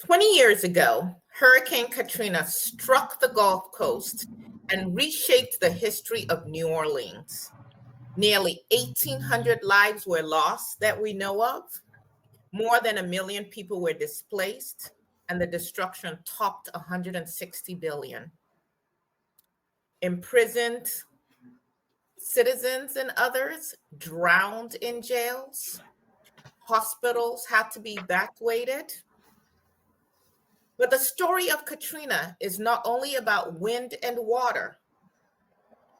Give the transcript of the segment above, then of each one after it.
20 years ago, Hurricane Katrina struck the Gulf Coast and reshaped the history of New Orleans. Nearly 1,800 lives were lost that we know of. More than 1 million people were displaced, and the destruction topped 160 billion. Imprisoned citizens and others drowned in jails. Hospitals had to be evacuated. But the story of Katrina is not only about wind and water,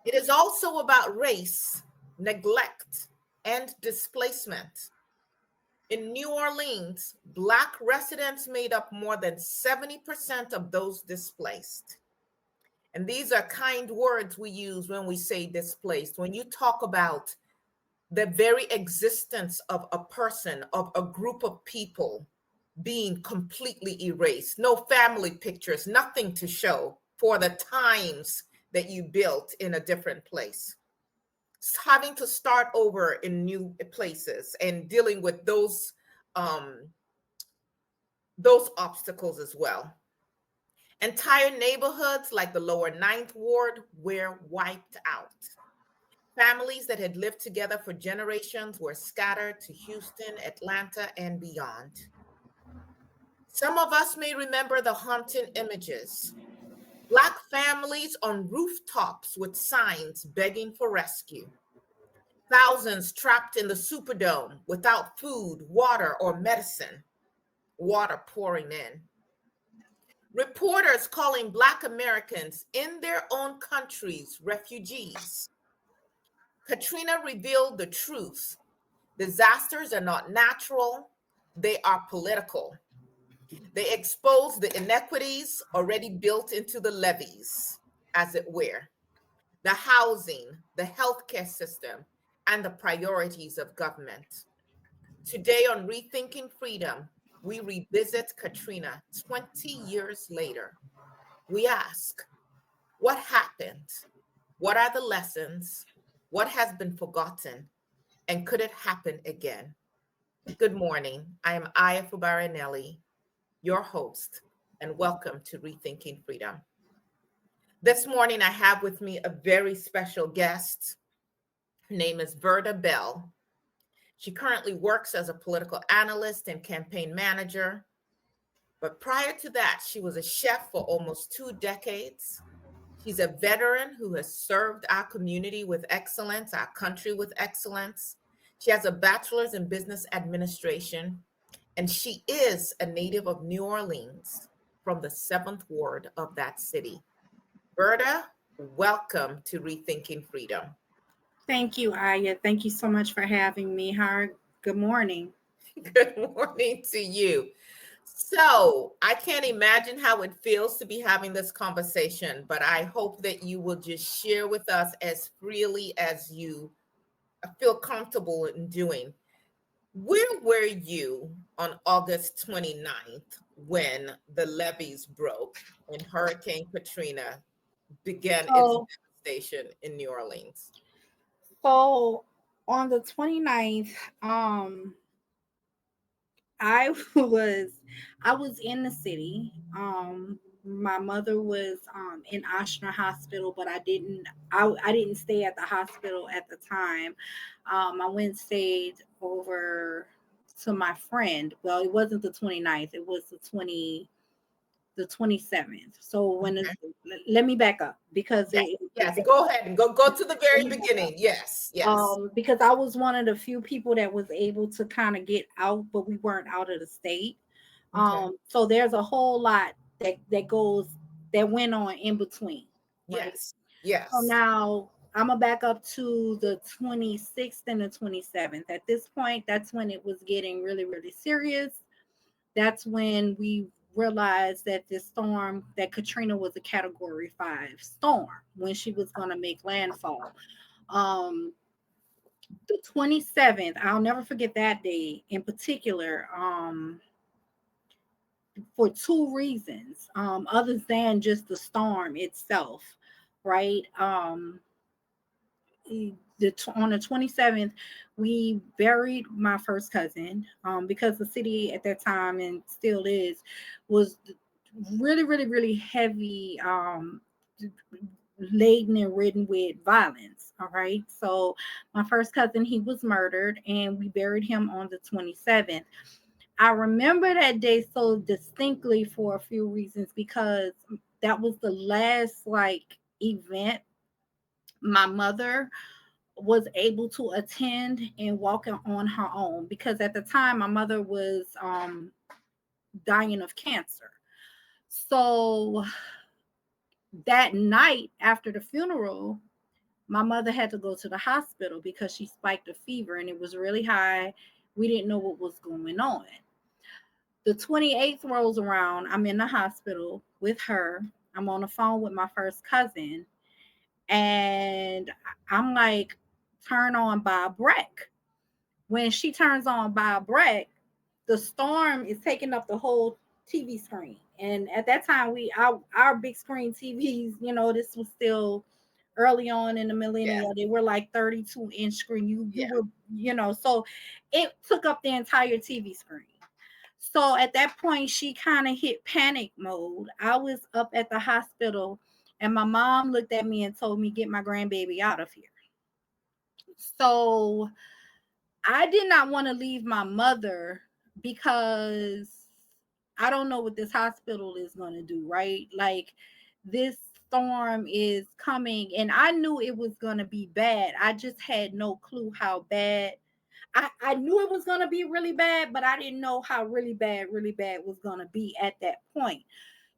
it is also about race, neglect, and displacement. In New Orleans, Black residents made up more than 70% of those displaced. And these are kind words we use when we say displaced. When you talk about the very existence of a person, of a group of people being completely erased, no family pictures, nothing to show for the times that you built in a different place. Having to start over in new places and dealing with those obstacles as well. Entire neighborhoods like the lower Ninth Ward were wiped out. Families that had lived together for generations were scattered to Houston, Atlanta, and beyond. Some of us may remember the haunting images. Black families on rooftops with signs begging for rescue. Thousands trapped in the Superdome without food, water, or medicine. Water pouring in. Reporters calling Black Americans in their own countries refugees. Katrina revealed the truth. Disasters are not natural, they are political. They expose the inequities already built into the levees, as it were, the housing, the healthcare system, and the priorities of government. Today on Rethinking Freedom, we revisit Katrina 20 years later. We ask, what happened? What are the lessons? What has been forgotten? And could it happen again? Good morning. I am Aya Fubara Eneli, your host, and welcome to Rethinking Freedom. This morning, I have with me a very special guest. Her name is Verda Bell. She currently works as a political analyst and campaign manager. But prior to that, she was a chef for almost 2 decades. She's a veteran who has served our community with excellence, our country with excellence. She has a bachelor's in business administration, and she is a native of New Orleans from the 7th ward of that city. Verda, welcome to Rethinking Freedom. Thank you, Aya. Thank you so much for having me. Good morning. Good morning to you. So I can't imagine how it feels to be having this conversation, but I hope that you will just share with us as freely as you feel comfortable in doing. Where were you on August 29th when the levees broke and Hurricane Katrina began its devastation in New Orleans? So on the 29th, I was in the city. My mother was in Oshner Hospital, but I didn't stay at the hospital at the time. I went and stayed over to my friend. Well, it wasn't the 29th, it was the 27th. So let me back up because yes, go ahead and go to the very beginning. Yes. Because I was one of the few people that was able to kind of get out, but we weren't out of the state. So there's a whole lot that went on in between. Right? Yes. So now I'm gonna back up to the 26th and the 27th. At this point, that's when it was getting really, really serious. That's when we realized that that Katrina was a Category 5 storm when she was going to make landfall. The 27th, I'll never forget that day in particular, for 2 reasons, other than just the storm itself, right? on the 27th, we buried my first cousin, because the city at that time, and still is, was really, really, really heavy, laden and ridden with violence. All right. So my first cousin, he was murdered, and we buried him on the 27th. I remember that day so distinctly for a few reasons, because that was the last like event my mother was able to attend and walk on her own, because at the time my mother was dying of cancer. So that night after the funeral, my mother had to go to the hospital because she spiked a fever and it was really high. We didn't know what was going on. The 28th rolls around. I'm in the hospital with her. I'm on the phone with my first cousin, and I'm like, turn on Bob Breck. When she turns on Bob Breck, the storm is taking up the whole TV screen. And at that time, our big screen TVs, this was still early on in the Yeah. millennia. They were like 32-inch screen. You Yeah. were, so it took up the entire TV screen. So at that point, she kind of hit panic mode. I was up at the hospital, and my mom looked at me and told me, get my grandbaby out of here. So I did not want to leave my mother, because I don't know what this hospital is going to do, right? Like, this storm is coming, and I knew it was going to be bad. I just had no clue how bad. I knew it was going to be really bad, but I didn't know how really bad was going to be at that point.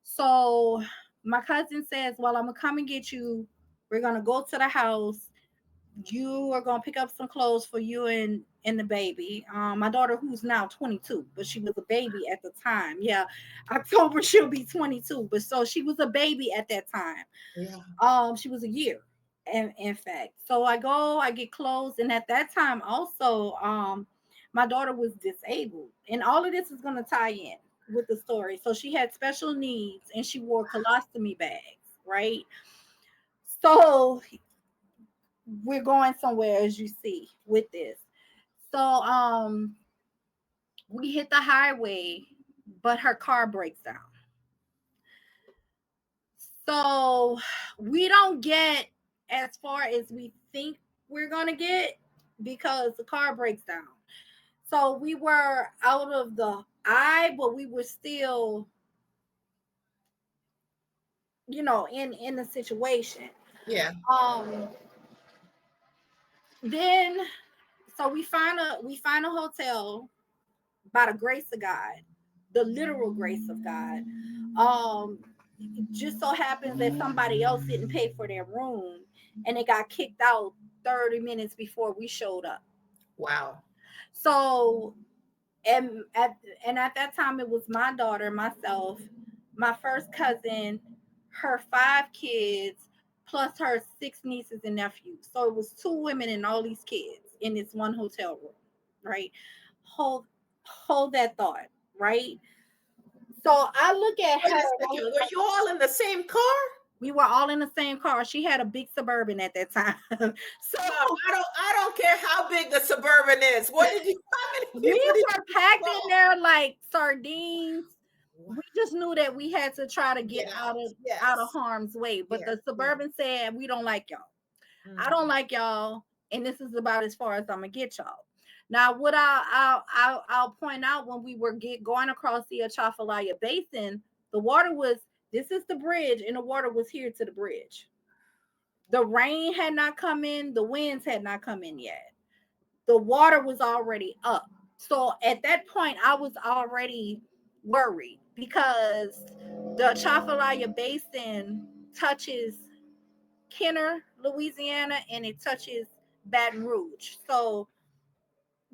So my cousin says, well, I'm going to come and get you. We're going to go to the house. You are going to pick up some clothes for you and the baby. My daughter, who's now 22, but she was a baby at the time. Yeah, October she'll be 22, but so she was a baby at that time. Yeah. She was a year, in fact. So I get clothes, and at that time also, my daughter was disabled, and all of this is going to tie in with the story. So she had special needs, and she wore colostomy bags, right? So we're going somewhere, as you see, with this. So we hit the highway, but her car breaks down. So we don't get as far as we think we're gonna get, because the car breaks down. So we were out of the eye, but we were still, in the situation. Yeah. Um then so we find a hotel by the grace of God, the literal grace of God. Um, it just so happens that somebody else didn't pay for their room, and they got kicked out 30 minutes before we showed up. Wow. So, and at that time, it was my daughter, myself, my first cousin, her 5 kids, plus her 6 nieces and nephews. So it was 2 women and all these kids in this one hotel room, right? Hold that thought, right? So I look at Wait her. a second. Were you all in the same car? We were all in the same car. She had a big Suburban at that time. So Mom, I don't care how big the Suburban is. What did you how many we people did were you packed in call? there like sardines. Wow. We just knew that we had to try to get Get out out. of Yes. harm's way. But Yeah. the Yeah. Suburban said, we don't like y'all. I don't Mm. like y'all, and this is about as far as I'm gonna get y'all. Now, what I'll point out, when we were going across the Atchafalaya Basin, the water was, this is the bridge, and the water was here to the bridge. The rain had not come in, the winds had not come in yet. The water was already up. So at that point, I was already worried, because the Atchafalaya Basin touches Kenner, Louisiana, and it touches Baton Rouge. So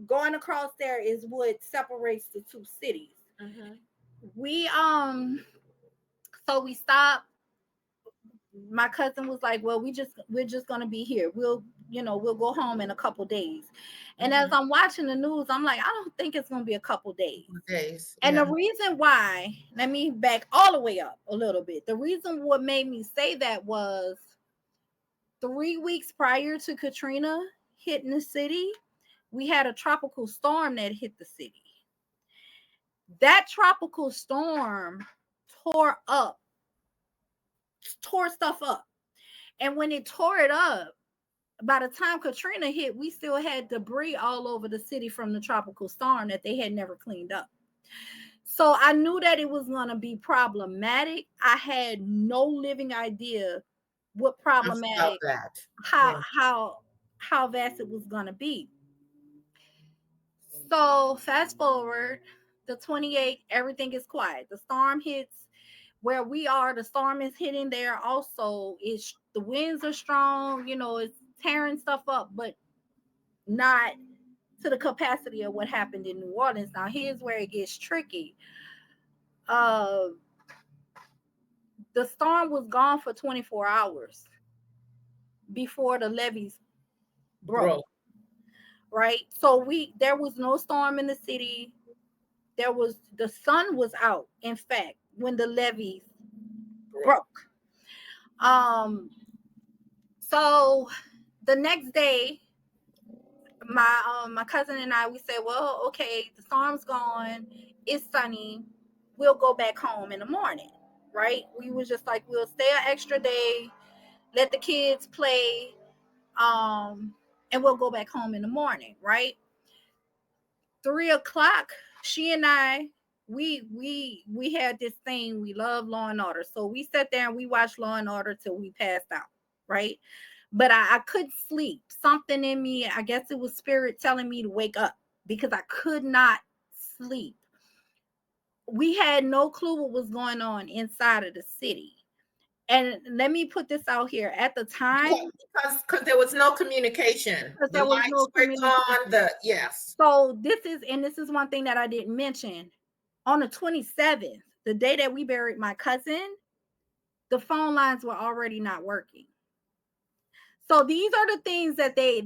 going across there is what separates the two cities. Mm-hmm. We so we stopped. My cousin was like, well, we're just gonna be here. We'll go home in a couple days. And as Mm-hmm. I'm watching the news, I'm like, I don't think it's gonna be a couple days. Days. And Yeah. the reason why, let me back all the way up a little bit. The reason what made me say that was 3 weeks prior to Katrina hitting the city, we had a tropical storm that hit the city. That tropical storm tore up, tore stuff up. And when it tore it up, by the time Katrina hit, we still had debris all over the city from the tropical storm that they had never cleaned up. So I knew that it was going to be problematic. I had no living idea what About problematic, that. how Yeah. how how vast it was going to be. So fast forward, the 28th, everything is quiet. The storm hits where we are. The storm is hitting there also. It's the winds are strong, it's tearing stuff up, but not to the capacity of what happened in New Orleans. Now here's where it gets tricky. Uh the storm was gone for 24 hours before the levees broke, Broke. right? So there was no storm in the city. The sun was out, in fact, when the levees Broke. broke. So the next day, my cousin and I, we said, well, okay, the storm's gone, it's sunny, we'll go back home in the morning, right? We was just like, we'll stay an extra day, let the kids play, and we'll go back home in the morning, right? 3 o'clock, she and I, we had this thing. We love Law and Order, so we sat there and we watched Law and Order till we passed out, right? But I couldn't sleep. Something in me, I guess it was spirit telling me to wake up because I could not sleep. We had no clue what was going on inside of the city. And let me put this out here. At the time, Because there was no communication. because The there was no lights were gone. communication. Yes. So this is one thing that I didn't mention. On the 27th, the day that we buried my cousin, the phone lines were already not working. So these are the things that they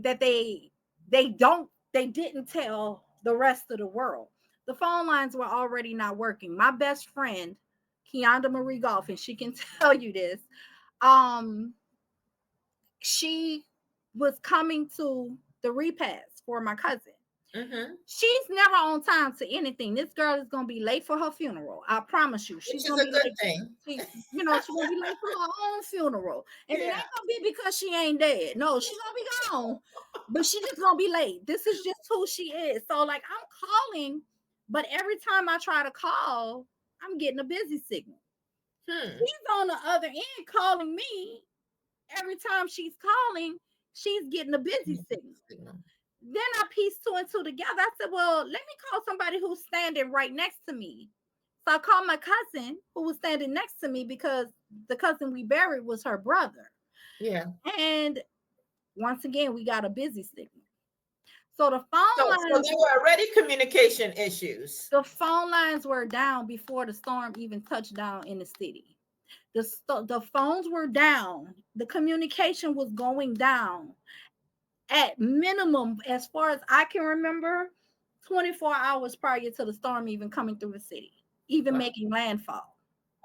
didn't tell the rest of the world. The phone lines were already not working. My best friend, Keonda Marie Golf, and she can tell you this. Um, she was coming to the repast for my cousin. Mm-hmm. She's never on time to anything. This girl is gonna be late for her funeral. I promise you, she's Which is gonna a be good late. thing. She's gonna be late for her own funeral, and it ain't Yeah. gonna be because she ain't dead. No, she's gonna be gone, but she just gonna be late. This is just who she is. So like, I'm calling, but every time I try to call, I'm getting a busy signal. Hmm. She's on the other end calling me. Every time she's calling, she's getting a busy signal. Signal. Then I pieced two and two together. I said, well, let me call somebody who's standing right next to me. So I called my cousin who was standing next to me because the cousin we buried was her brother. Yeah. And once again, we got a busy signal. So So there were already communication issues. the phone lines were down before the storm even touched down in the city. The phones were down. The communication was going down. At minimum, as far as I can remember, 24 hours prior to the storm even coming through the city, even Wow. making landfall.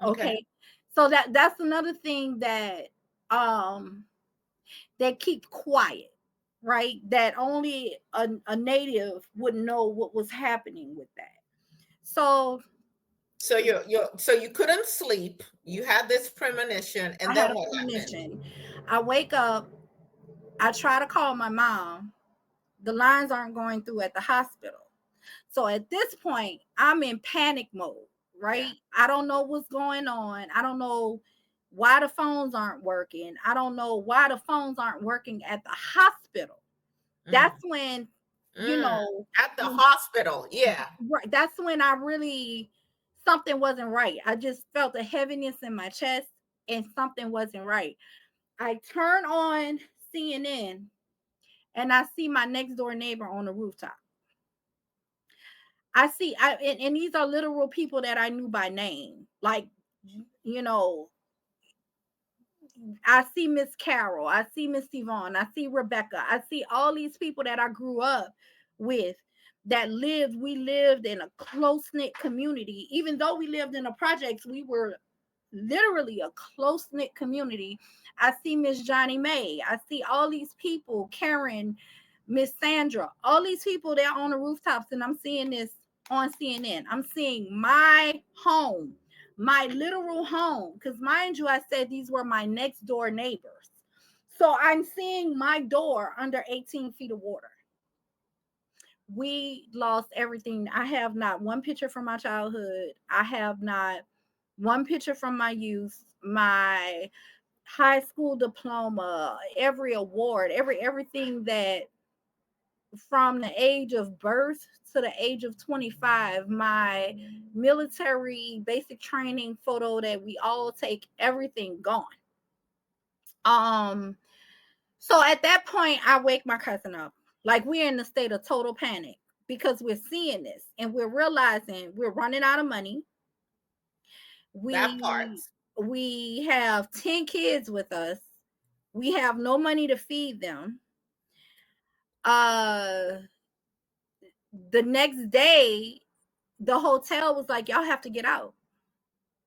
Okay. Okay. So that's another thing that keep quiet, right? That only a native would know what was happening with that. So So you couldn't sleep. You had this premonition, I and had then a what happened? premonition. I wake up, I try to call my mom. The lines aren't going through at the hospital. So at this point, I'm in panic mode, Yeah. right? I don't know what's going on. I don't know why the phones aren't working. I don't know why the phones aren't working at the hospital. Mm. That's when, you Mm. know, At the hospital. Yeah. right, that's when I really, something wasn't right. I just felt a heaviness in my chest and something wasn't right. I turn on CNN and I see my next door neighbor on the rooftop. And these are literal people that I knew by name. Like, you know, I see Miss Carol, I see Miss Yvonne, I see Rebecca, I see all these people that I grew up with we lived in a close-knit community. Even though we lived in the projects, we were literally a close-knit community. I see Miss Johnny May. I see all these people, Karen, Miss Sandra, all these people that are on the rooftops, and I'm seeing this on CNN. I'm seeing my home, my literal home, because mind you, I said these were my next door neighbors. So I'm seeing my door under 18 feet of water. We lost everything. I have not one picture from my childhood. I have not one picture from my youth, my high school diploma, every award, everything that from the age of birth to the age of 25, my military basic training photo that we all take, everything gone. Um so at that point I wake my cousin up. Like, we're in a state of total panic because we're seeing this and we're realizing we're running out of money. That part. We have 10 kids with us. We have no money to feed them. Uh the next day the hotel was like, y'all have to get out.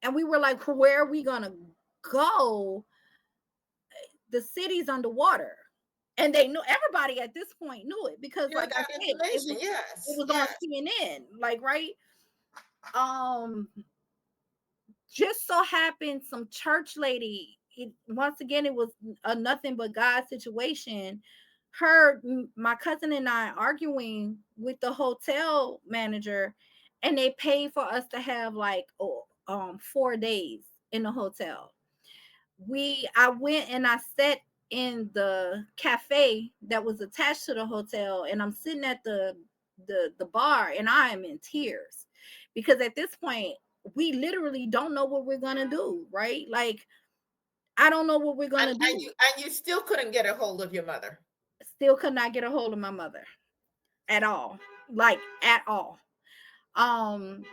And we were like, where are we gonna go? The city's underwater. And they knew, everybody at this point knew it because, You like I got said, information. it Yes. was on Yes. CNN, like, right. um just so happened some church lady, once again it was a nothing but God situation, heard my cousin and I arguing with the hotel manager, and they paid for us to have like 4 days in the hotel. I went and I sat in the cafe that was attached to the hotel, and I'm sitting at the bar, and I am in tears because at this point we literally don't know what we're gonna do, right? Like, I don't know what we're And, gonna and do. you and you still couldn't get a hold of your mother. Still could not get a hold of my mother at all, like at all. Um,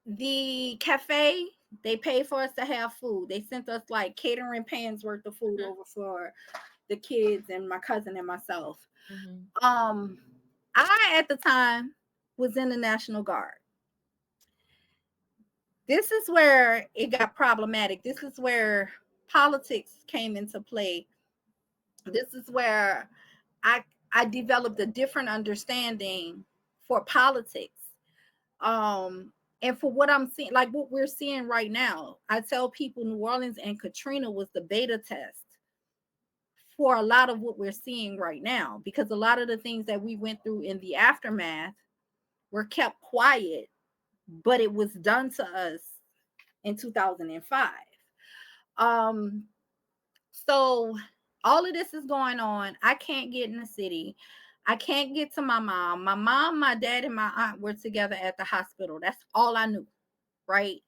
the cafe, they paid for us to have food. They sent us like catering pans worth of food over for the kids and my cousin and myself. Mm-hmm. Um, I at the time was in the National Guard. This is where it got problematic. This is where politics came into play. This is where I I developed a different understanding for politics. Um and for what I'm seeing, like what we're seeing right now, I tell people New Orleans and Katrina was the beta test for a lot of what we're seeing right now, because a lot of the things that we went through in the aftermath were kept quiet, but it was done to us in 2005. Um, so all of this is going on. I can't get in the city. I can't get to my mom. My mom, my dad, and my aunt were together at the hospital. That's all I knew, right?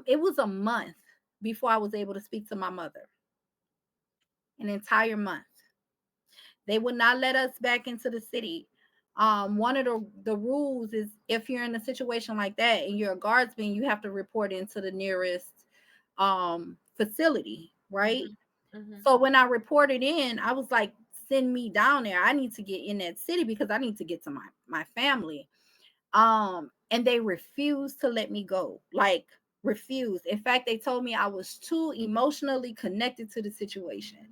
It was a month before I was able to speak to my mother. An entire month. They would not let us back into the city. One of the rules is if you're in a situation like that and you're a guardsman, you have to report into the nearest facility, right? Mm-hmm. Mm-hmm. So when I reported in, I was like, send me down there. I need to get in that city because I need to get to my family. And they refused to let me go. Like, refused. In fact, they told me I was too emotionally connected to the situation.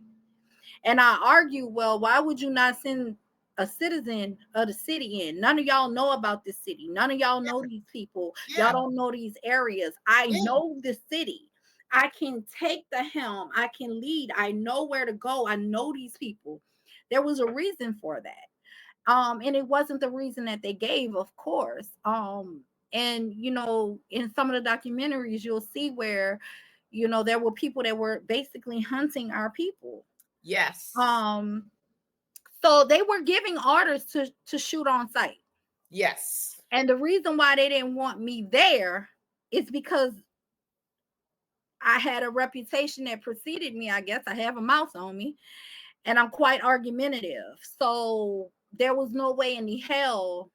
And I argue, well, why would you not send a citizen of the city in? None of y'all know about this city. None of y'all know these people. Y'all Yeah. don't know these areas. I Yeah. know the city. I can take the helm. I can lead. I know where to go. I know these people. There was a reason for that. And it wasn't the reason that they gave, of course. And in some of the documentaries, you'll see where, there were people that were basically hunting our people. Yes. Um, so they were giving orders to shoot on sight. Yes. And the reason why they didn't want me there is because I had a reputation that preceded me. I guess I have a mouse on me, and I'm quite argumentative. So there was no way in the hell,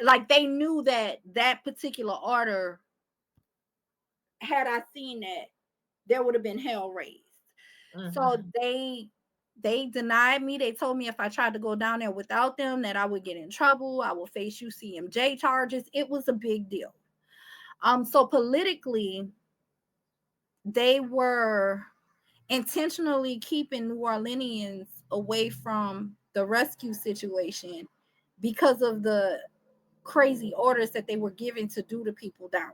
like they knew that particular order, had I seen that, there would have been hell raised. So Mm-hmm. they denied me. They told me if I tried to go down there without them, that I would get in trouble. I will face UCMJ charges. It was a big deal. So politically, they were intentionally keeping New Orleanians away from the rescue situation because of the crazy orders that they were given to do to people down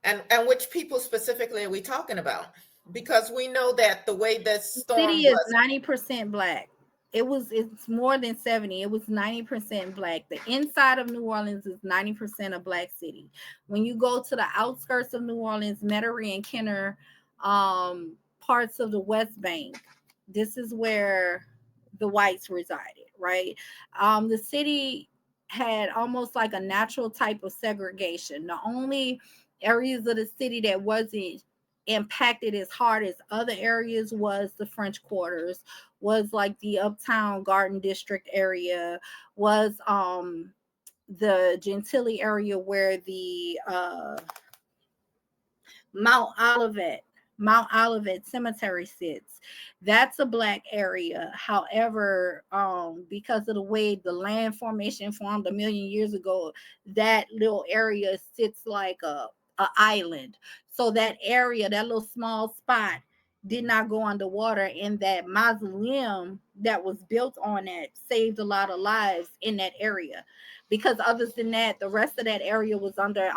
there. And which people specifically are we talking about? Because we know that the way this The storm city is was. 90% black. It's more than 70. It was 90% black. The inside of New Orleans is 90% a black city. When you go to the outskirts of New Orleans, Metairie and Kenner, parts of the West Bank, this is where the whites resided, right? The city had almost like a natural type of segregation. The only areas of the city that wasn't impacted as hard as other areas was the French Quarters, was like the Uptown Garden District area, was the Gentilly area where the Mount Olivet, Mount Olivet Cemetery sits. That's a black area. However, because of the way the land formation formed a million years ago, that little area sits like a island. So that area, that little small spot, did not go underwater, and that mausoleum that was built on that saved a lot of lives in that area. Because other than that, the rest of that area was under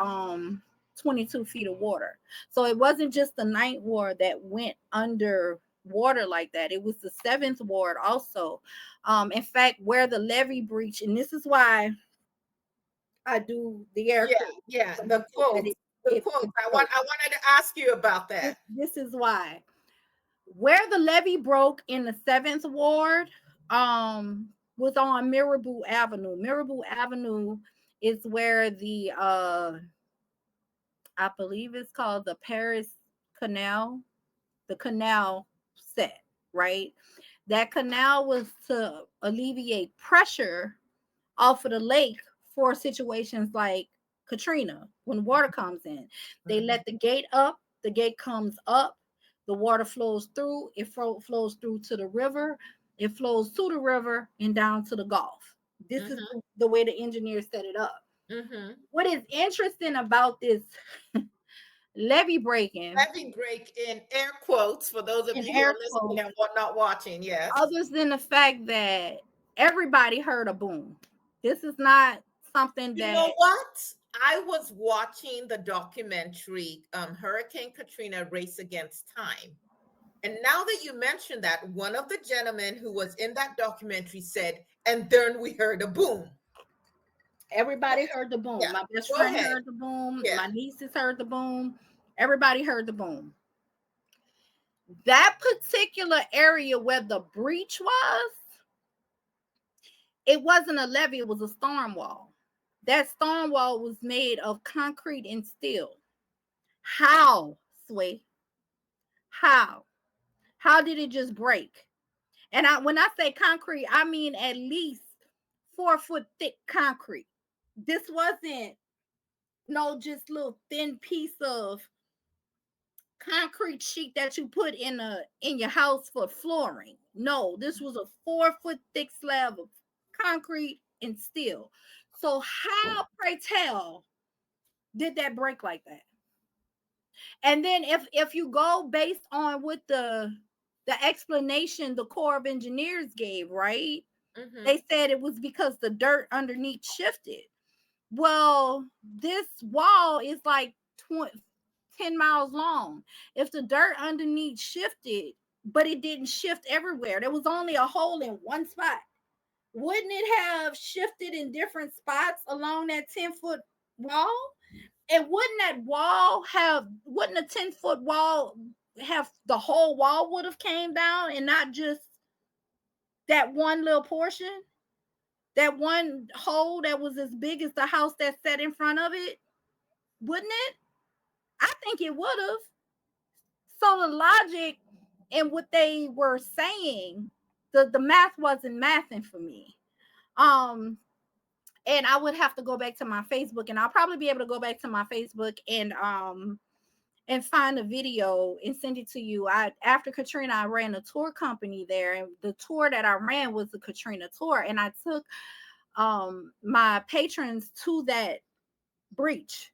22 feet of water. So it wasn't just the ninth ward that went under water like that. It was the seventh ward also. In fact, where the levee breach, and this is why I do the air Yeah, quotes. yeah, So the much that quotes. The quotes. it broke. I wanted to ask you about that. This is why. Where the levee broke in the seventh ward, was on Mirabeau Avenue. Mirabeau Avenue is where the I believe it's called the Paris Canal, the canal set, right? That canal was to alleviate pressure off of the lake for situations like Katrina when water comes in. They let the gate up, the gate comes up, the water flows through, it flows through to the river, it flows to the river and down to the Gulf. This is Mm-hmm. the way the engineers set it up. Mm-hmm. What is interesting about this levee breaking, Let me break in air quotes for those of in you who air are listening quotes, and not watching. Yes. other than the fact that everybody heard a boom. This is not something You that know what? I was watching the documentary Hurricane Katrina Race Against Time. And now that you mentioned that, one of the gentlemen who was in that documentary said, and then we heard a boom. everybody heard the boom. Yeah, My best go friend ahead. heard the boom. Yeah. My nieces heard the boom. Everybody heard the boom. That particular area where the breach was, it wasn't a levee, it was a storm wall. That storm wall was made of concrete and steel. How, Sway? How? How did it just break? And when I say concrete, I mean at least 4 foot thick concrete. This wasn't no just little thin piece of concrete sheet that you put in your house for flooring. No, this was a 4 foot thick slab of concrete and steel. So how, pray tell, did that break like that? And then if you go based on what the explanation the Corps of Engineers gave, right? Mm-hmm. They said it was because the dirt underneath shifted. Well, this wall is like 10 miles long. If the dirt underneath shifted, but it didn't shift everywhere, there was only a hole in one spot. Wouldn't it have shifted in different spots along that 10-foot wall? And wouldn't a 10-foot wall have the whole wall would have came down and not just that one little portion? That one hole that was as big as the house that sat in front of it? Wouldn't it? I think it would have. So the logic and what they were saying, the math wasn't mathing for me. Um, and I would have to go back to my Facebook, and I'll probably be able to go back to my Facebook and find a video and send it to you. After Katrina, I ran a tour company there, and the tour that I ran was the Katrina tour, and I took my patrons to that breach,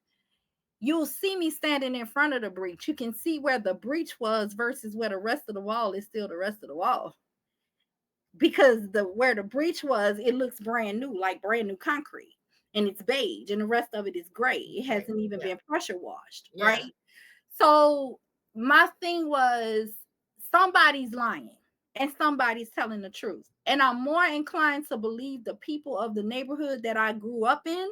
you'll see me standing in front of the breach. You can see where the breach was versus where the rest of the wall is still the rest of the wall. Because where the breach was, it looks brand new, like brand new concrete, and it's beige, and the rest of it is gray. It Right. hasn't even Yeah. been pressure washed, Yeah. right? So my thing was, somebody's lying and somebody's telling the truth. And I'm more inclined to believe the people of the neighborhood that I grew up in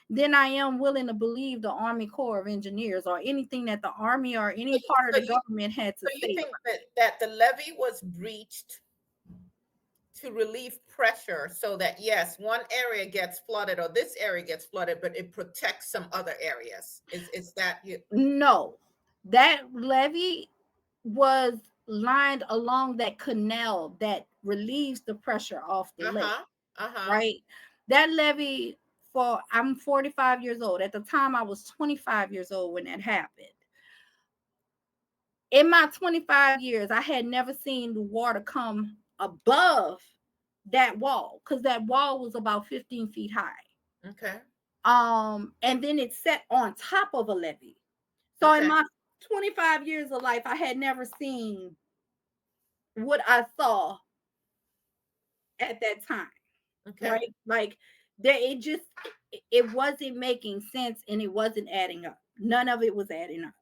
than I am willing to believe the Army Corps of Engineers or anything that the Army or any part of the government had to So you say. think that the levee was breached to relieve pressure so that, yes, one area gets flooded or this area gets flooded, but it protects some other areas? Is that you? No, that levee was lined along that canal that relieves the pressure off the lake, Uh-huh. Uh-huh. right? That levee, I'm 45 years old. At the time, I was 25 years old when that happened. In my 25 years, I had never seen the water come above that wall, because that wall was about 15 feet high. Okay. And then it set on top of a levee. So in Okay. my 25 years of life, I had never seen what I saw at that time, Okay. right? Like there, it wasn't making sense and it wasn't adding up. None of it was adding up.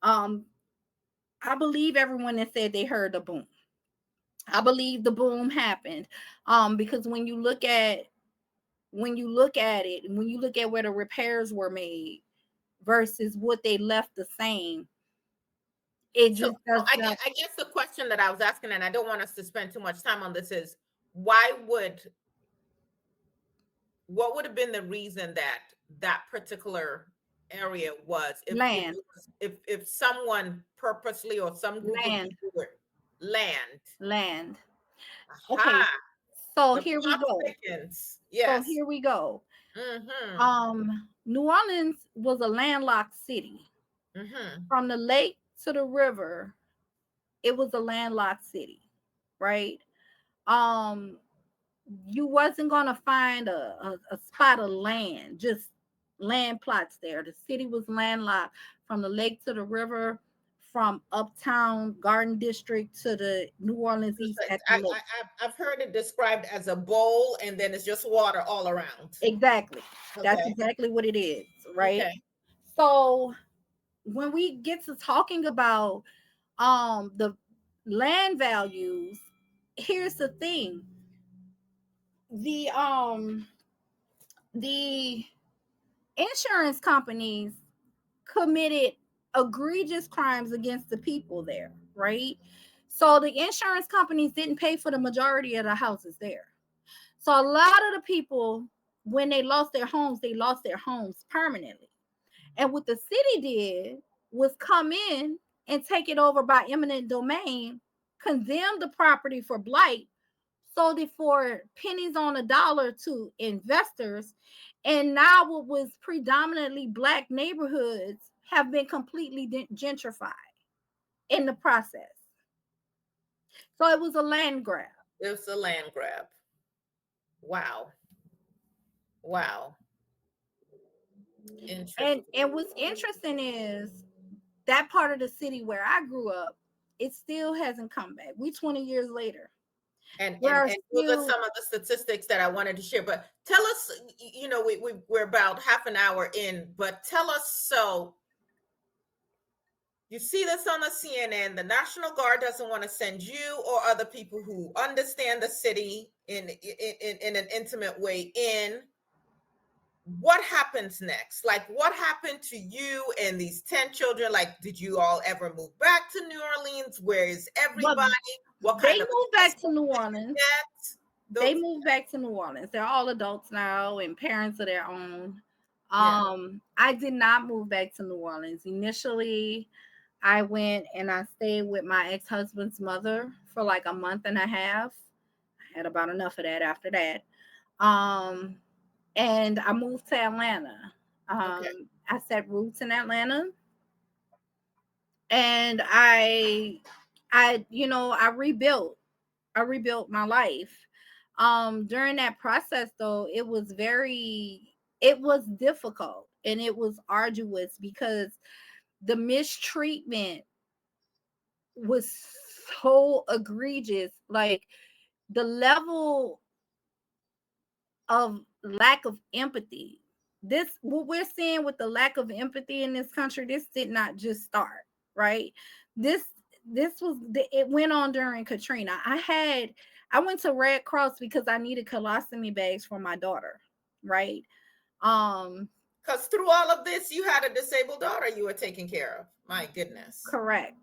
Um, I believe everyone that said they heard the boom. I believe the boom happened. Because when you look at where the repairs were made versus what they left the same, it So just does not. I guess the question that I was asking, and I don't want us to spend too much time on this, is why would what would have been the reason that that particular area was, Land, if someone purposely or some group of land, people were land? land. Okay, Aha, so the here we plot go. thickens. So Yes. here we go. Mm-hmm. New Orleans was a landlocked city. Mm-hmm. From the lake to the river, it was a landlocked city, right? Um, you wasn't gonna find a spot of land, just land plots there. The city was landlocked from the lake to the river, from uptown Garden District to the New Orleans East at the lake. I've heard it described as a bowl, and then it's just water all around. Exactly. That's Okay. exactly what it is, right? Okay. So when we get to talking about the land values, here's the thing. The insurance companies committed egregious crimes against the people there, right? So the insurance companies didn't pay for the majority of the houses there. So a lot of the people, when they lost their homes permanently. And what the city did was come in and take it over by eminent domain, condemn the property for blight, sold it for pennies on a dollar to investors, and now what was predominantly black neighborhoods have been completely gentrified in the process. So it was a land grab. It's a land grab. Wow. Wow. And Interesting. what's interesting is that part of the city where I grew up, it still hasn't come back. We 20 years later. And There are those are still, some of the statistics that I wanted to share. But tell us, we're about half an hour in, but tell us, so you see this on the CNN, the National Guard doesn't want to send you or other people who understand the city in an intimate way in. What happens next? Like, what happened to you and these 10 children? Like, did you all ever move back to New Orleans? Where is but everybody? What they kind of moved back to New assistance did you Orleans. get? They Those, moved back to New Orleans. They're all adults now and parents of their own. yeah. I did not move back to New Orleans. Initially, I went and I stayed with my ex-husband's mother for like a month and a half. I had about enough of that after that. Um, and I moved to Atlanta. Okay. I set roots in Atlanta, and I rebuilt my life. During that process though, it was difficult and it was arduous because the mistreatment was so egregious. Like the level of lack of empathy. This what we're seeing with the lack of empathy in this country, this did not just start, right? This it went on during Katrina. I went to Red Cross because I needed colostomy bags for my daughter, right? Um Because through all of this, you had a disabled daughter you were taking care of. My goodness. Correct.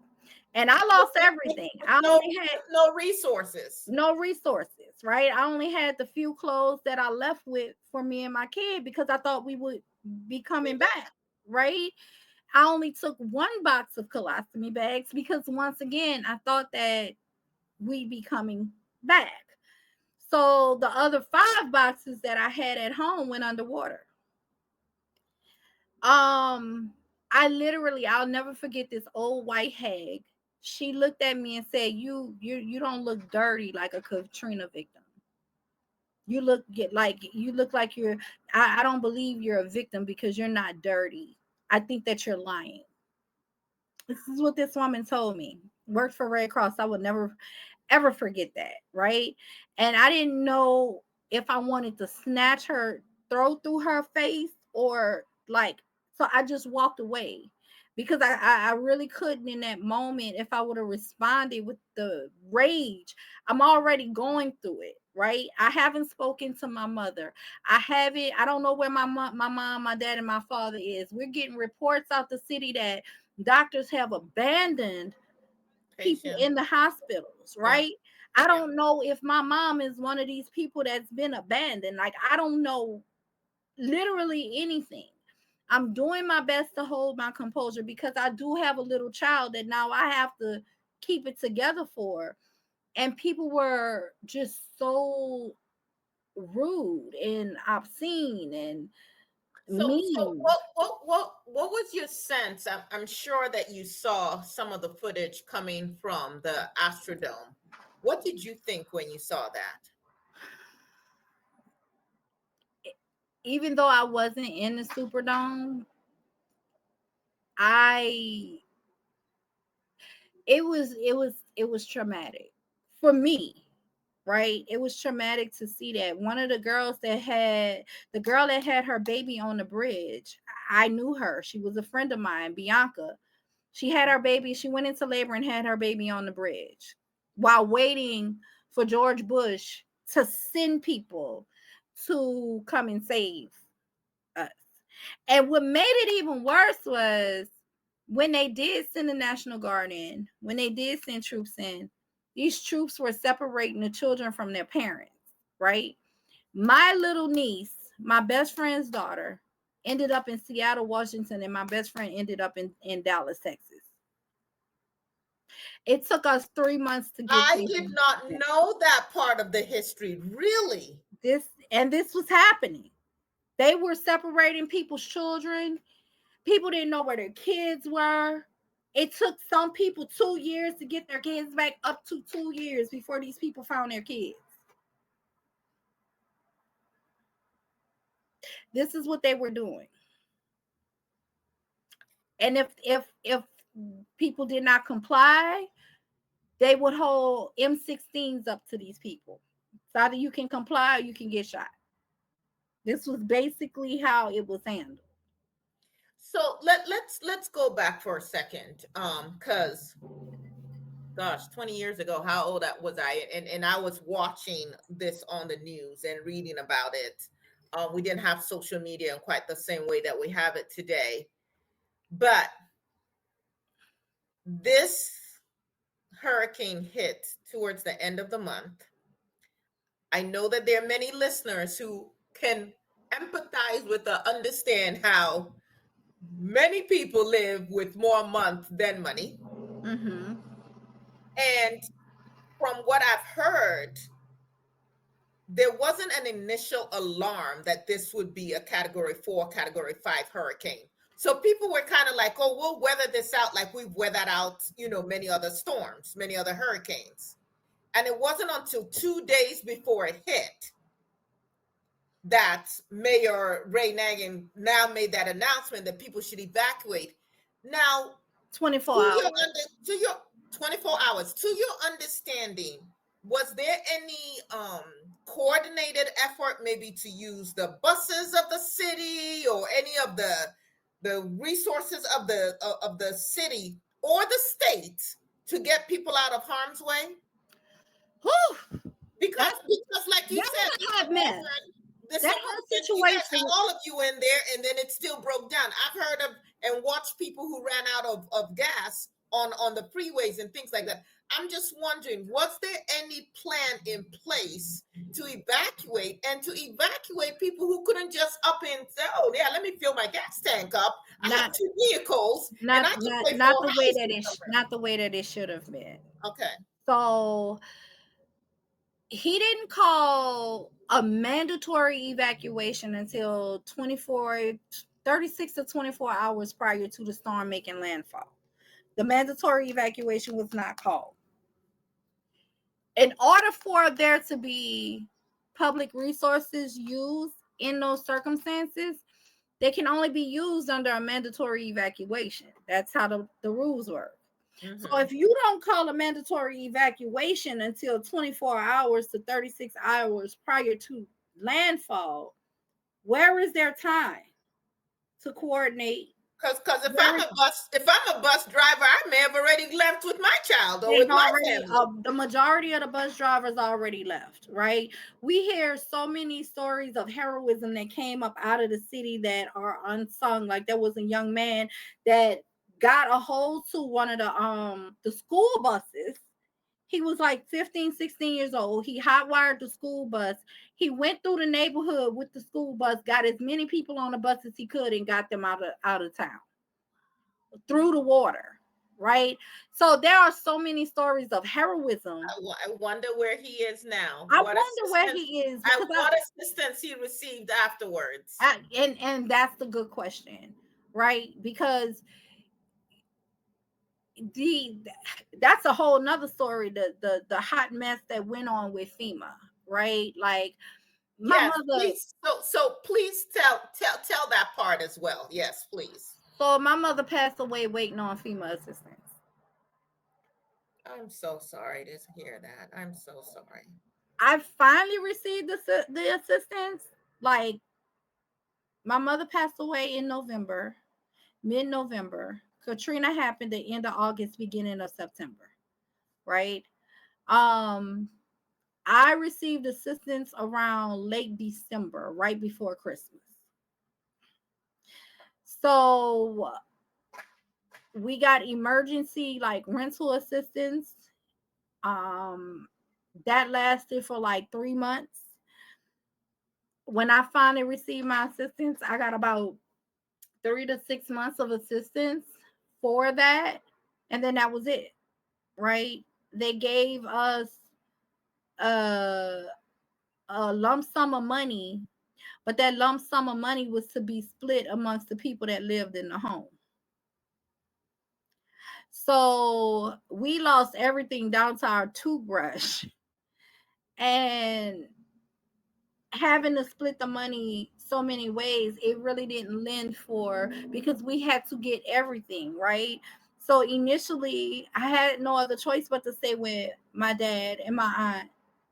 And I lost everything. I No, only had no resources. no resources, right? I only had the few clothes that I left with for me and my kid because I thought we would be Be coming back. back, right? I only took one box of colostomy bags because once again, I thought that we'd be coming back. So the other 5 boxes that I had at home went underwater. Um, I'll never forget this old white hag. She looked at me and said, You don't look dirty like a Katrina victim. You look like you're I don't believe you're a victim because you're not dirty. I think that you're lying. This is what this woman told me. Worked for Red Cross. I would never ever forget that, right? And I didn't know if I wanted to snatch her throat through her face or like, so I just walked away because I really couldn't in that moment. If I would have responded with the rage, I'm already going through it, right? I haven't spoken to my mother. I don't know where my mom, my dad, and my father is. We're getting reports out the city that doctors have abandoned people Patient. in the hospitals, Yeah. right? I Yeah. don't know if my mom is one of these people that's been abandoned. Like, I don't know literally anything. I'm doing my best to hold my composure because I do have a little child that now I have to keep it together for. And people were just so rude and obscene and So mean. what was your sense? I'm sure that you saw some of the footage coming from the Astrodome. What did you think when you saw that? Even though I wasn't in the Superdome, I it was traumatic for me, right? It was traumatic to see that one of the girl that had her baby on the bridge. I knew her. She was a friend of mine, Bianca. She had her baby. She went into labor and had her baby on the bridge while waiting for George Bush to send people to come and save us. And what made it even worse was when they did send the National Guard in, when they did send troops in, these troops were separating the children from their parents, right? My little niece, my best friend's daughter, ended up in Seattle, Washington, and my best friend ended up in Dallas, Texas. It took us 3 months to get I this. did not know that part of the history. Really? This was happening. They were separating people's children. People didn't know where their kids were. It took some people 2 years to get their kids back, up to 2 years before these people found their kids. This is what they were doing. And if people did not comply, they would hold M16s up to these people. So either you can comply or you can get shot. This was basically how it was handled. So let's go back for a second. Because gosh, 20 years ago, how old was I? And I was watching this on the news and reading about it. We didn't have social media in quite the same way that we have it today. But this hurricane hit towards the end of the month. I know that there are many listeners who can empathize with or understand how many people live with more month than money. Mm-hmm. And from what I've heard, there wasn't an initial alarm that this would be a category 4, category 5 hurricane. So people were kind of like, oh, we'll weather this out like we've weathered out, many other storms, many other hurricanes. And it wasn't until 2 days before it hit that Mayor Ray Nagin now made that announcement that people should evacuate. Now, 24 hours. to your 24 hours, to your understanding, was there any coordinated effort maybe to use the buses of the city or any of the resources of the city or the state to get people out of harm's way? Whew, Because like you that said, was a hot mess. this That whole whole thing, you guys had situation. all of you in there, and then it still broke down. I've heard of and watched people who ran out of gas on the freeways and things like that. I'm just wondering, was there any plan in place to evacuate and to evacuate people who couldn't just up and say, "Oh yeah, let me fill my gas tank up. I have Not two vehicles and not I can not pay not for a the way house that somewhere." not the way that it should have been. Okay. So he didn't call a mandatory evacuation until 36 to 24 hours prior to the storm making landfall. The mandatory evacuation was not called. In order for there to be public resources used in those circumstances, they can only be used under a mandatory evacuation. That's how the rules work. So Mm-hmm. if you don't call a mandatory evacuation until 24 hours to 36 hours prior to landfall, where is their time to coordinate? Because Where is if I'm a bus driver, I may have already left with my child or they've with my already family. the majority of the bus drivers already left, right? We hear so many stories of heroism that came up out of the city that are unsung. Like there was a young man that got a hold to one of the school buses. He was like 15, 16 years old. He hotwired the school bus. He went through the neighborhood with the school bus, got as many people on the bus as he could, and got them out of town through the water, right? So there are so many stories of heroism. I wonder where he is now. I wonder where he is because What assistance he received afterwards. and that's the good question, right? Because the that's a whole nother story. The hot mess that went on with FEMA, right? Like my Yes, mother. please. So please tell that part as well. Yes, please. So my mother passed away waiting on FEMA assistance. I'm so sorry to hear that. I'm so sorry. I finally received the assistance. Like my mother passed away in November, mid-November. Katrina happened the end of August, beginning of September, right? Um, I received assistance around late December, right before Christmas. So we got emergency like rental assistance. Um, that lasted for like 3 months. When I finally received my assistance, I got about 3 to 6 months of assistance for that. And then that was it, right? They gave us a, a lump sum of money, but that lump sum of money was to be split amongst the people that lived in the home. So we lost everything down to our toothbrush. And having to split the money so many ways, it really didn't lend for because we had to get everything, right? So initially, I had no other choice but to stay with my dad and my aunt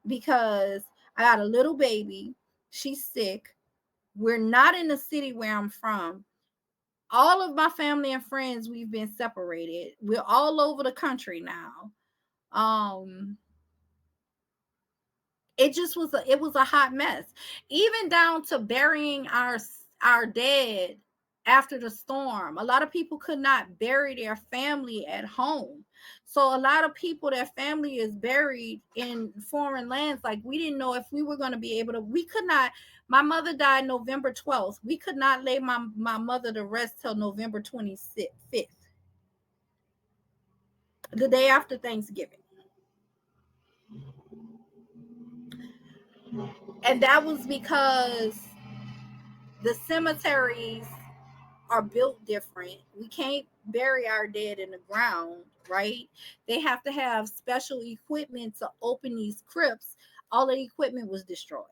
because I got a little baby. She's sick. We're not in the city where I'm from. All of my family and friends, we've been separated. We're all over the country now. Um, it was a hot mess, even down to burying our dead after the storm. A lot of people could not bury their family at home, so a lot of people, their family is buried in foreign lands. Like we didn't know if we were going to be able to, we could not. My mother died November 12th. We could not lay my mother to rest till November 25th, the day after Thanksgiving. And that was because the cemeteries are built different. We can't bury our dead in the ground, right? They have to have special equipment to open these crypts. All the equipment was destroyed.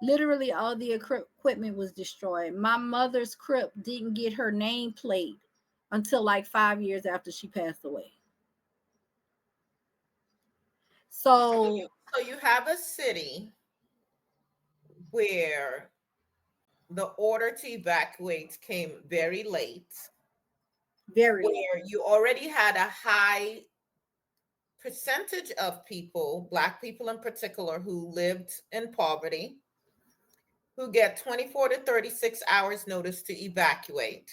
Literally, all the equipment was destroyed. My mother's crypt didn't get her nameplate until like 5 years after she passed away. So, So you have a city where the order to evacuate came very late, very late. where you already had a high percentage of people, Black people in particular, who lived in poverty, who get 24 to 36 hours notice to evacuate.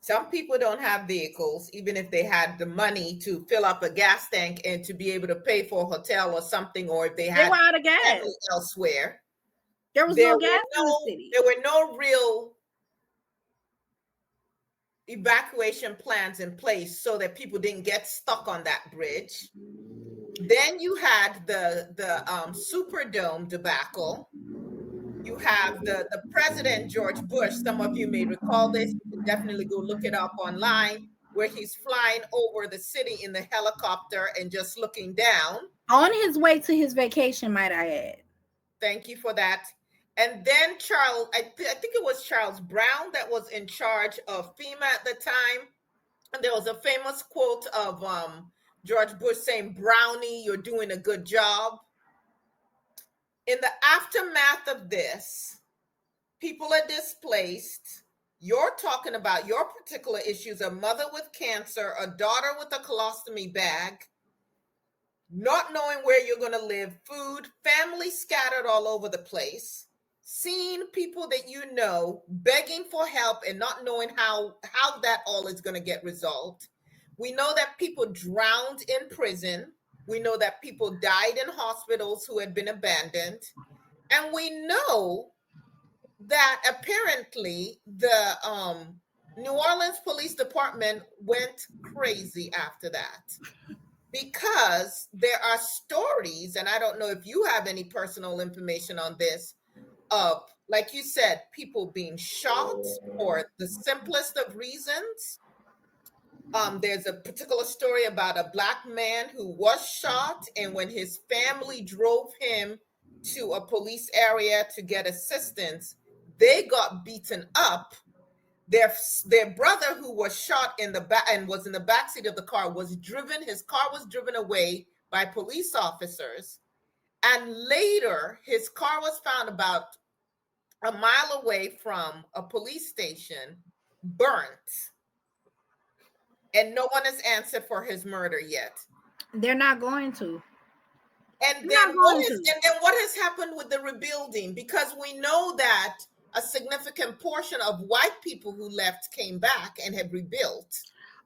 Some people don't have vehicles, even if they had the money to fill up a gas tank and to be able to pay for a hotel or something, or if they They were had out of gas. family elsewhere. There was There no were gas in the city. there were no real evacuation plans in place so that people didn't get stuck on that bridge. Then you had the Superdome debacle. You have the president George Bush. Some of you may recall this. You can definitely go look it up online, where he's flying over the city in the helicopter and just looking down. On his way to his vacation, might I add. Thank you for that. And then Charles, I think it was Charles Brown that was in charge of FEMA at the time. And there was a famous quote of George Bush saying, "Brownie, you're doing a good job." In the aftermath of this, people are displaced. You're talking about your particular issues: a mother with cancer, a daughter with a colostomy bag, not knowing where you're going to live, food, family scattered all over the place, seeing people that you know begging for help and not knowing how that all is going to get resolved. We know that people drowned in prison. We know that people died in hospitals who had been abandoned. And we know that apparently the New Orleans Police Department went crazy after that, because there are stories, and I don't know if you have any personal information on this, of, like you said, people being shot for the simplest of reasons. There's a particular story about a Black man who was shot, and when his family drove him to a police area to get assistance, they got beaten up. Their brother, who was shot in the back and was in the backseat of the car, his car was driven away by police officers. And later, his car was found about a mile away from a police station, burnt. And no one has answered for his murder yet. They're not going to. And They're then not going to. what has happened with the rebuilding? Because we know that a significant portion of white people who left came back and have rebuilt.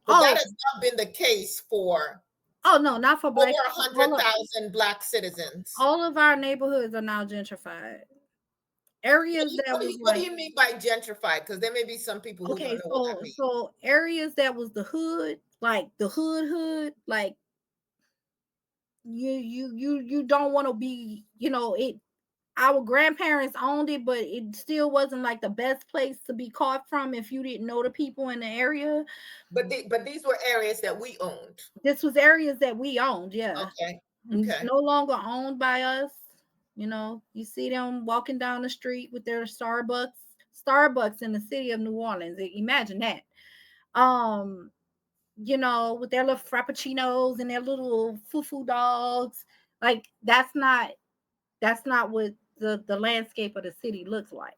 But that has not been the case for no, not for Black. over 100,000 Black citizens. All of our neighborhoods are now gentrified. Areas that was what do you mean by gentrified? Because there may be some people who don't know what that means. So areas that was the hood, like the hood, like you don't want to be, it. Our grandparents owned it, but it still wasn't like the best place to be caught from if you didn't know the people in the area. But these were areas that we owned. This was areas that we owned, yeah. Okay. No longer owned by us. You see them walking down the street with their Starbucks in the city of New Orleans. Imagine that. With their little frappuccinos and their little foo-foo dogs. Like that's not what the landscape of the city looks like.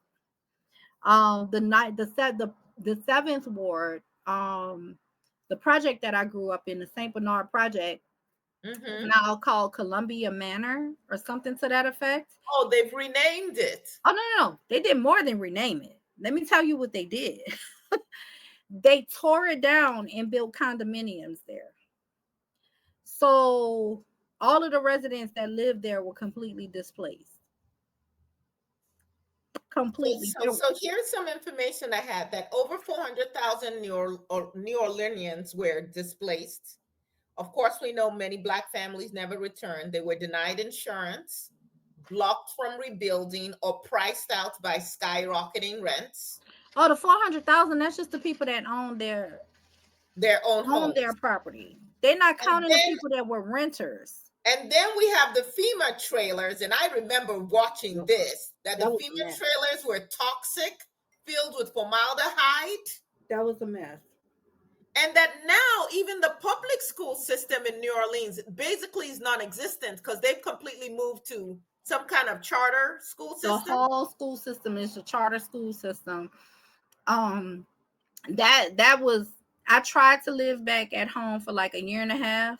The seventh ward, the project that I grew up in, the St. Bernard project, now called Columbia Manor or something to that effect. Oh, they've renamed it. Oh, no. They did more than rename it. Let me tell you what they did. They tore it down and built condominiums there. So all of the residents that lived there were completely displaced. Completely. So here's some information I had, that over 400,000 New Orleanians were displaced. Of course, we know many Black families never returned. They were denied insurance. blocked from rebuilding, or priced out by skyrocketing rents, Oh, the 400,000. That's just the people that their own own their homes. property. They're not And counting the then people that were renters. we have the FEMA trailers, and I remember watching Yep. this, that the That was a FEMA mess. trailers were toxic, filled with formaldehyde, That was a mess. and that now even the public school system in New Orleans basically is non-existent because they've completely moved to some kind of charter school The system. whole school system is a charter school system. Um, that was. I tried to live back at home for like a year and a half,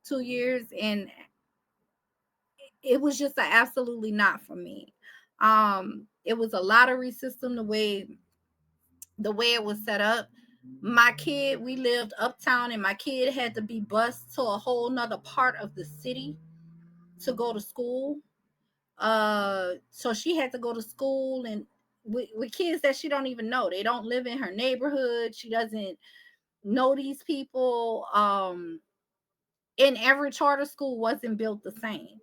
2 years, and it was just absolutely not for me. It was a lottery system the way it was set up. My kid, we lived uptown, and my kid had to be bused to a whole nother part of the city to go to school. So she had to go to school and with kids that she don't even know. They don't live in her neighborhood. She doesn't know these people. And every charter school wasn't built the same.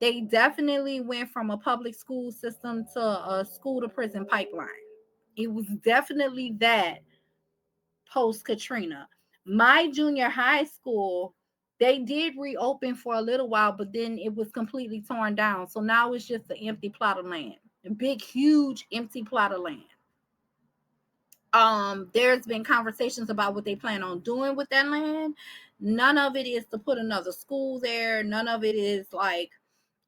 They definitely went from a public school system to a school to prison pipeline. It was definitely that post Katrina. My junior high school, they did reopen for a little while, but then it was completely torn down. So now it's just an empty plot of land, a big, huge empty plot of land. There's been conversations about what they plan on doing with that land. None of it is to put another school there. None of it is like,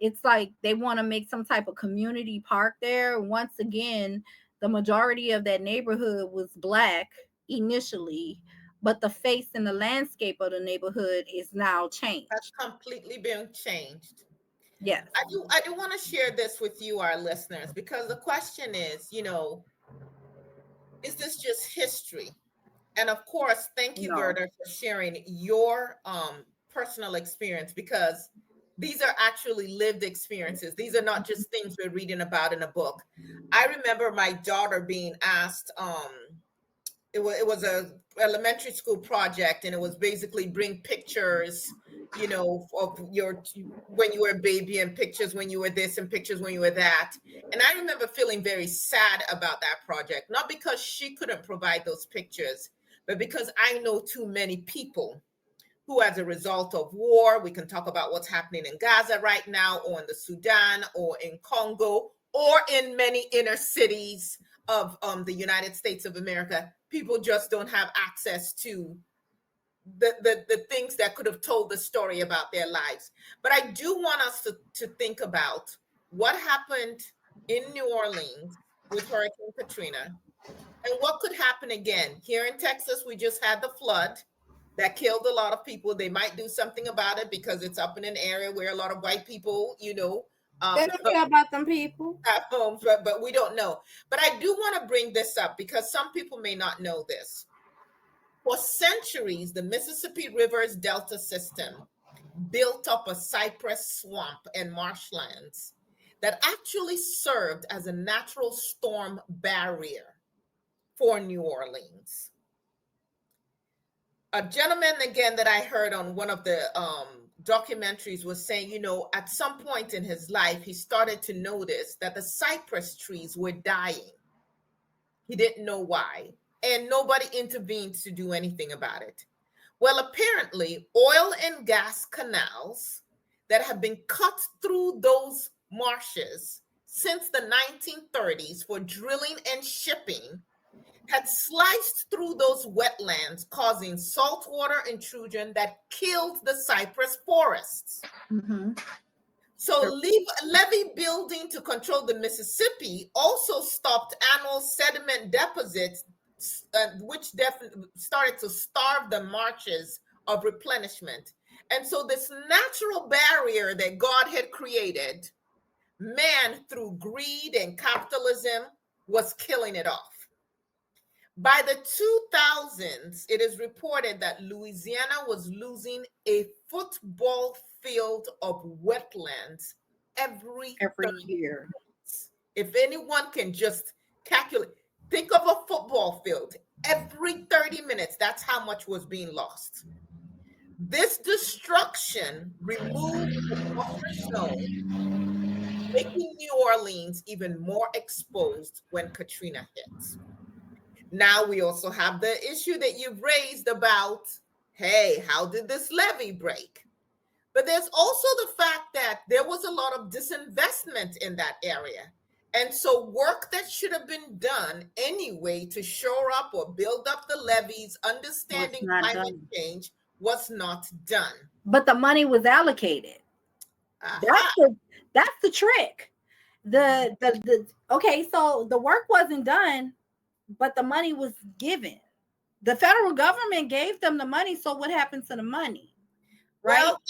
it's like they want to make some type of community park there. Once again, the majority of that neighborhood was black initially, but the face and the landscape of the neighborhood is now Has changed. completely been changed. Yes. I do want to share this with you, our listeners, because the question is, is this just history? And of course, thank you, No. Verda, for sharing your personal experience, because these are actually lived experiences. These are not just things we're reading about in a book. I remember my daughter being asked, it was a elementary school project, and it was basically bring pictures, of your when you were a baby, and pictures when you were this, and pictures when you were that. And I remember feeling very sad about that project, not because she couldn't provide those pictures, but because I know too many people who, as a result of war, we can talk about what's happening in Gaza right now, or in the Sudan, or in Congo, or in many inner cities of the United States of America. People just don't have access to the things that could have told the story about their lives. But I do want us to think about what happened in New Orleans with Hurricane Katrina, and what could happen again. Here in Texas, we just had the flood that killed a lot of people. They might do something about it because it's up in an area where a lot of white people, They don't care about them people. have homes, but we don't know. But I do want to bring this up because some people may not know this. For centuries, the Mississippi River's delta system built up a cypress swamp and marshlands that actually served as a natural storm barrier for New Orleans. A gentleman, again, that I heard on one of the documentaries was saying, at some point in his life, he started to notice that the cypress trees were dying. He didn't know why, and nobody intervened to do anything about it. Well, apparently, oil and gas canals that have been cut through those marshes since the 1930s for drilling and shipping had sliced through those wetlands, causing saltwater intrusion that killed the cypress forests. Mm-hmm. So, levee building to control the Mississippi also stopped annual sediment deposits, which started to starve the marshes of replenishment. And so, this natural barrier that God had created, man, through greed and capitalism, was killing it off. By the 2000s, it is reported that Louisiana was losing a football field of wetlands every Every 30 year. minutes. If anyone can just calculate, think of a football field. Every 30 minutes, that's how much was being lost. This destruction removed the buffer zone making New Orleans even more exposed when Katrina hits. Now we also have the issue that you've raised about, hey, how did this levee break? But there's also the fact that there was a lot of disinvestment in that area. And so work that should have been done anyway to shore up or build up the levees, Was understanding not climate done. change, was not done. But the money was allocated. Aha. That's the trick. The okay, so the work wasn't done, but the money was given. The federal government gave them the money, so what happened to the money? Right? Well,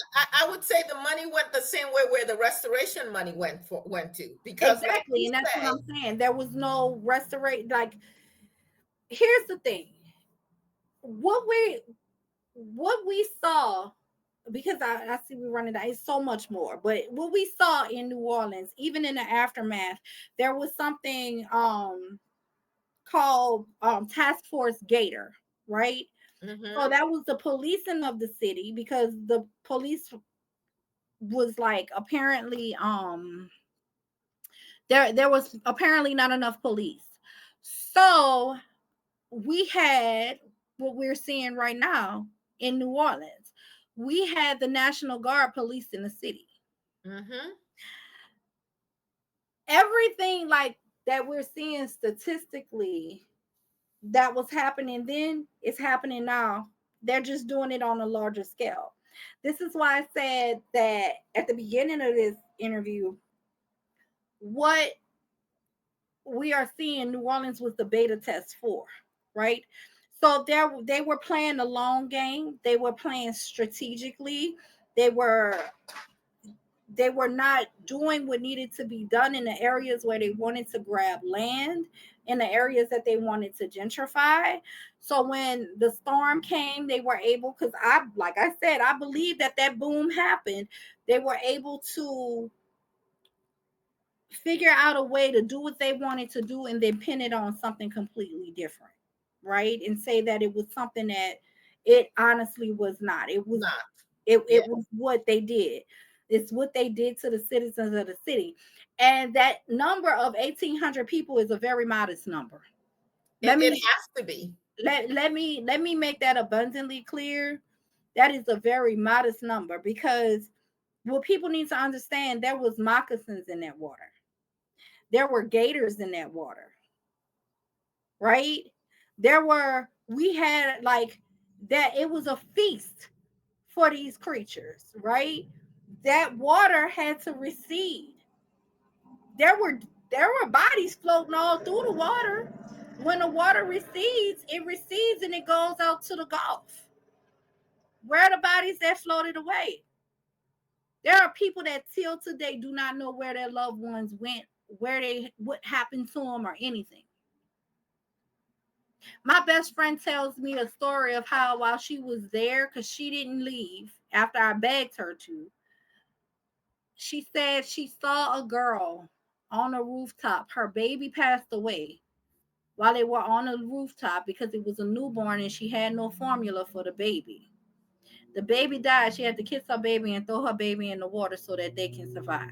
I would say the money went the same way where the restoration money went to, because like Exactly, you and that's what say, I'm saying. There was no restoration. Like, here's the thing: what we what we saw, because I see we running down. It's so much more, but what we saw in New Orleans, even in the aftermath, there was something called Task Force Gator, right? So mm-hmm, that was the policing of the city, because the police was like apparently there was apparently not enough police. So we had what we're seeing right now in New Orleans. We had the National Guard police in the city. mm-hmm. Everything like that we're seeing statistically that was happening then is happening now. They're just doing it on a larger scale. This is why I said that at the beginning of this interview, what we are seeing New Orleans was the beta test for, right? So there they were playing the long game. They were playing strategically. They were they were not doing what needed to be done in the areas where they wanted to grab land, in the areas that they wanted to gentrify. So when the storm came, they were able, because I, like I said, I believe that that boom happened. They were able to figure out a way to do what they wanted to do and then pin it on something completely different, right? And say that it was something that it honestly was not. It was Not. it, Yeah. it was what they did. It's what they did to the citizens of the city. And that number of 1,800 people is a very modest number. Let It me has to be. let me make that abundantly clear. That is a very modest number, because what people need to understand, there was moccasins in that water. There were gators in that water, right? We had like that, it was a feast for these creatures, right? That water had to recede. There were there were bodies floating all through the water. When the water recedes, it recedes and it goes out to the Gulf. Where are the bodies that floated away? There are people that till today do not know where their loved ones went, what happened to them, or anything. My best friend tells me a story of how, while she was there, because she didn't leave after I begged her to, she said she saw a girl on a rooftop. Her baby passed away while they were on a rooftop because it was a newborn and she had no formula for the baby. The baby died. She had to kiss her baby and throw her baby in the water so that they can survive.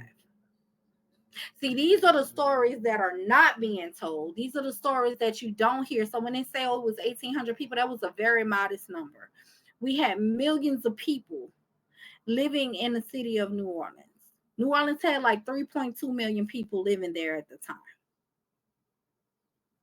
See, these are the stories that are not being told. These are the stories that you don't hear. So when they say, oh, it was 1,800 people, that was a very modest number. We had millions of people living in the city of New Orleans. New Orleans had like 3.2 million people living there at the time.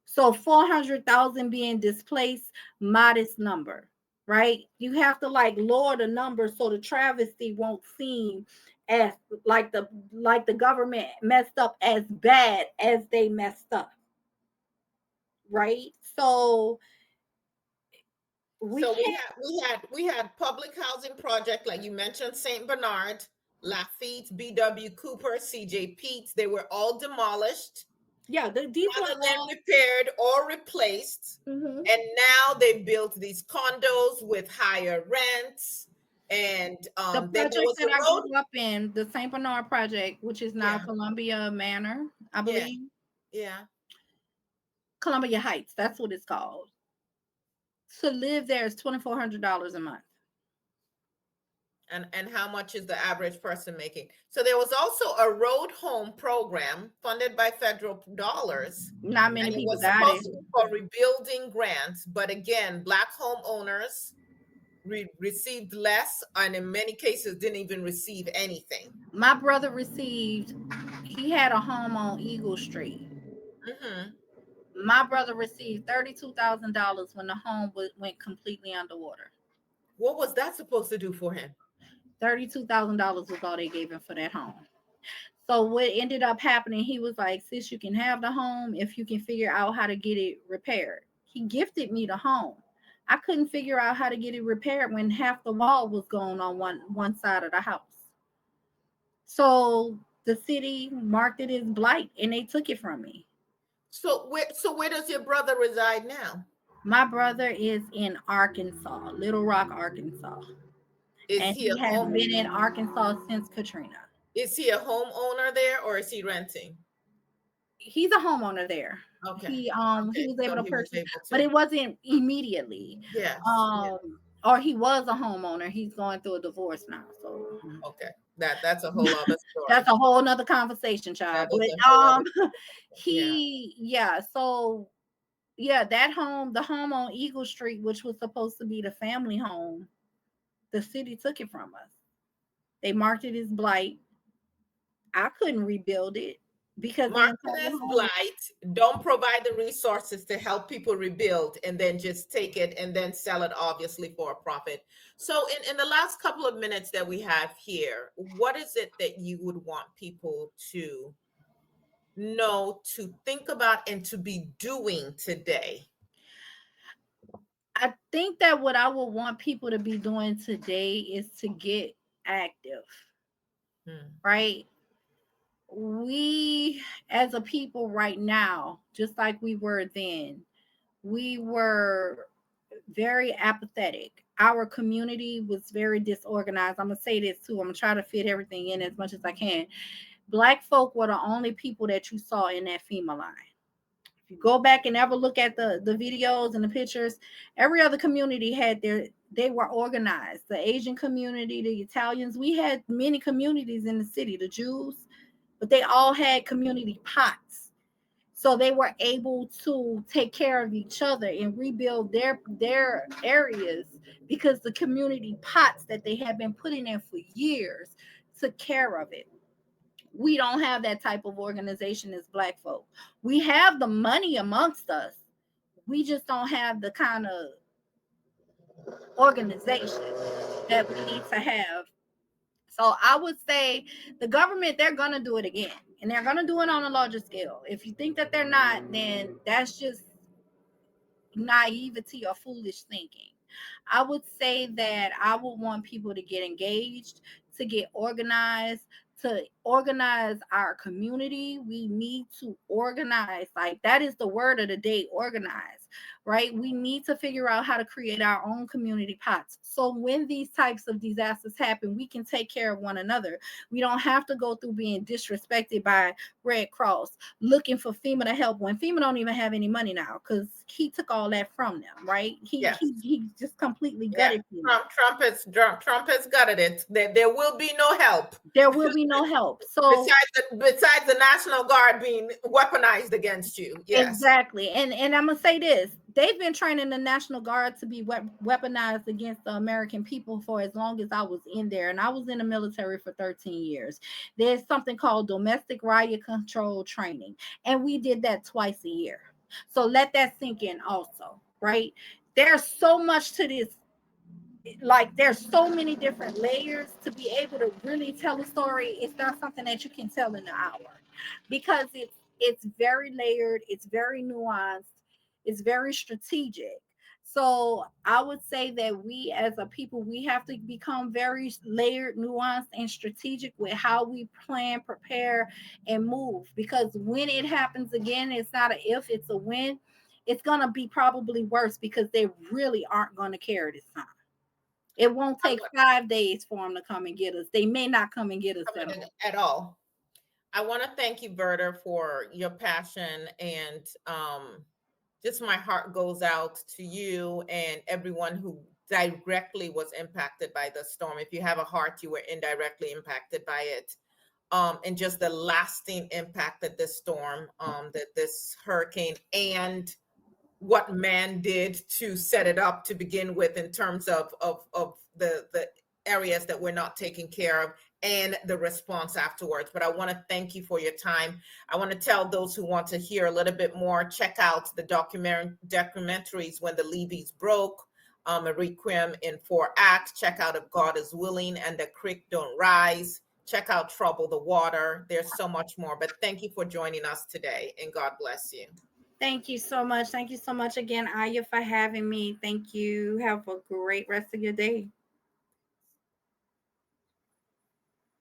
So 400,000 being displaced, modest number, right? You have to like lower the number so the travesty won't seem as like the government messed up as bad as they messed up, right? So we So we can't. had we had public housing project, like you mentioned, St. Bernard, Lafitte, BW Cooper, CJ Pete's. They were all demolished Yeah, these were rather than all. repaired or replaced. Mhm. And now they built these condos with higher rents. And The then there project was a that I road. grew up in, the St. Bernard project, which is now Yeah, Columbia Manor, I yeah, believe. yeah. Columbia Heights, that's what it's called. To live there is $2,400 a month. And how much is the average person making? So there was also a road home program funded by federal dollars, Not and many it people was got supposed it. to be for rebuilding grants. But again, Black homeowners received less, and in many cases didn't even receive anything. My brother received, he had a home on Eagle Street. Hmm. My brother received $32,000 when the home went completely underwater. What was that supposed to do for him? $32,000 was all they gave him for that home. So what ended up happening, he was like, sis, you can have the home if you can figure out how to get it repaired. He gifted me the home. I couldn't figure out how to get it repaired when half the wall was gone on one side of the house. So the city marked it as blight and they took it from me. So where does your brother reside now? My brother is in Arkansas, Little Rock, Arkansas. Is And he he a has home been in Arkansas since Katrina. is he a homeowner there, or is he renting? He's a homeowner there. Okay. He Okay. was able So to he was purchase, able but to. it wasn't immediately. Yes. Yeah. Or he was a homeowner. He's going through a divorce now. So Okay. That's a whole other that's story. a whole nother conversation, child. That is a But whole other yeah. so yeah, that home, the home on Eagle Street, which was supposed to be the family home, the city took it from us. They marked it as blight. I couldn't rebuild it because the Market entire as home. blight, don't provide the resources to help people rebuild, and then just take it and then sell it, obviously, for a profit. So in the last couple of minutes that we have here, what is it that you would want people to know, to think about, and to be doing today? I think that what I would want people to be doing today is to get active, Hmm. right? We, as a people right now, just like we were then, we were very apathetic. Our community was very disorganized. I'm going to say this too. I'm going to try to fit everything in as much as I can. Black folk were the only people that you saw in that FEMA line. If you go back and ever look at the videos and the pictures, every other community had they were organized. The Asian community, the Italians, we had many communities in the city, the Jews, but they all had community pots. So they were able to take care of each other and rebuild their areas because the community pots that they had been putting in for years took care of it. We don't have that type of organization as black folk. We have the money amongst us. We just don't have the kind of organization that we need to have. So I would say the government, they're going to do it again. And they're going to do it on a larger scale. If you think that they're not, then that's just naivety or foolish thinking. I would say that I would want people to get engaged, to get organized, to organize our community. We need to organize. Like that is the word of the day, organize, right? We need to figure out how to create our own community pots. So when these types of disasters happen, we can take care of one another. We don't have to go through being disrespected by Red Cross, looking for FEMA to help when FEMA don't even have any money now because he took all that from them, right? Yes. He just completely Yeah. gutted FEMA. Trump has gutted it. There will be no help There will be no help. So besides the National Guard being weaponized against you. Yes. exactly, and I'm gonna say this: they've been training the National Guard to be weaponized against the American people for as long as I was in there, and I was in the military for 13 years. There's something called domestic riot control training, and we did that twice a year. So let that sink in, also, right? There's so much to this, like there's so many different layers to be able to really tell a story. It's not something that you can tell in an hour because it's very layered, it's very nuanced, it's very strategic. So I would say that we as a people, we have to become very layered, nuanced, and strategic with how we plan, prepare, and move, because when it happens again, it's not a if, it's a when. It's going to be probably worse because they really aren't going to care this time. It won't take 5 days for them to come and get us. They may not come and get us at all. At all. I want to thank you, Verda, for your passion, and just my heart goes out to you and everyone who directly was impacted by the storm. If you have a heart, you were indirectly impacted by it. And just the lasting impact that this storm, that this hurricane, and what man did to set it up to begin with, in terms of the areas that we're not taking care of, and the response afterwards. But I want to thank you for your time. I want to tell those who want to hear a little bit more, check out the documentaries, When the Levees Broke, a Requiem in 4 acts. Check out If God is Willing and The Creek Don't Rise. Check out Trouble the Water. There's so much more. But thank you for joining us today, and God bless you. Thank you so much. Thank you so much again, Aya, for having me. Thank you. Have a great rest of your day.